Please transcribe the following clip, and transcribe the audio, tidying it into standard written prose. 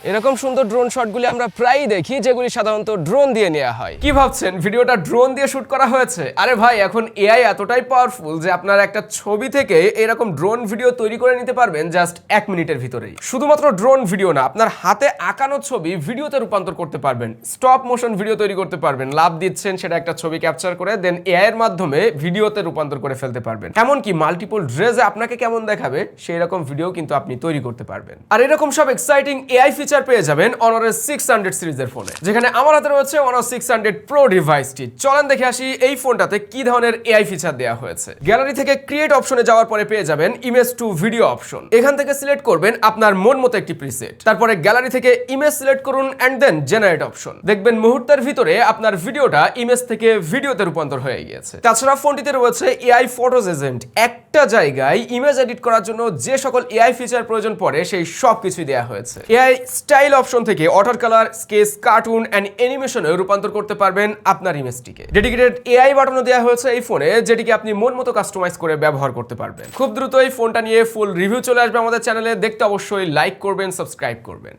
এরকম সুন্দর ড্রোন শটগুলি আমরা প্রায়ই দেখি, যেগুলি সাধারণত ড্রোন দিয়ে নেওয়া হয়। কি ভাবছেন ভিডিওটা ড্রোন দিয়ে শুট করা হয়েছে? আরে ভাই, এখন এআই এতটাই পাওয়ারফুল যে আপনার একটা ছবি থেকে এরকম ড্রোন ভিডিও তৈরি করে নিতে পারবেন জাস্ট 1 মিনিটের ভিতরেই। শুধুমাত্র ড্রোন ভিডিও না, আপনার হাতে আঁকানো ছবি ভিডিওতে রূপান্তর করতে পারবেন, স্টপ মোশন ভিডিও তৈরি করতে পারবেন, লাভ দিচ্ছেন সেটা একটা ছবি ক্যাপচার করে দেন এআই এর মাধ্যমে ভিডিওতে রূপান্তর করে ফেলতে পারবেন। এমনকি মাল্টিপল ড্রেসে আপনাকে কেমন দেখাবে সেই রকম ভিডিও কিন্তু আপনি তৈরি করতে পারবেন। আর এরকম সব এক্সাইটিং এআই ফিচার পেয়ে যাবেন অনারের 600 সিরিজের ফোনে, যেখানে আমার হাতে রয়েছে অনার 600 প্রো ডিভাইসটি। চলেন দেখে আসি এই ফোনটাতে কি ধরনের এআই ফিচার দেওয়া হয়েছে। গ্যালারি থেকে ক্রিয়েট অপশনে যাওয়ার পরে পেয়ে যাবেন ইমেজ টু ভিডিও অপশন। এখান থেকে সিলেক্ট করবেন আপনার মন মতো একটি প্রিসেট, তারপরে গ্যালারি থেকে ইমেজ সিলেক্ট করুন এন্ড দেন জেনারেট অপশন। দেখবেন মুহূর্তের ভিতরে আপনার ভিডিওটা ইমেজ থেকে ভিডিওতে রূপান্তর হয়ে গিয়েছে। তাছাড়া ফোনটিতে রয়েছে এআই ফটোজ এজেন্ট। একটা জায়গায় ইমেজ এডিট করার জন্য যে সকল এআই ফিচার প্রয়োজন পড়ে সেই সব কিছুই দেওয়া হয়েছে। এআই স্টাইল অপশন থেকে water colour, sketch, cartoon and অ্যানিমেশনে রূপান্তর করতে পারবেন আপনার ইমেজটিকে। ডেডিকেটেড এআই বাটনও দেওয়া হয়েছে এই ফোনে, যেটিকে আপনি মন মতো কাস্টমাইজ করে ব্যবহার করতে পারবেন। খুব দ্রুত এই ফোনটা নিয়ে ফুল রিভিউ চলে আসবে আমাদের চ্যানেলে। দেখতে অবশ্যই লাইক করবেন, সাবস্ক্রাইব করবেন।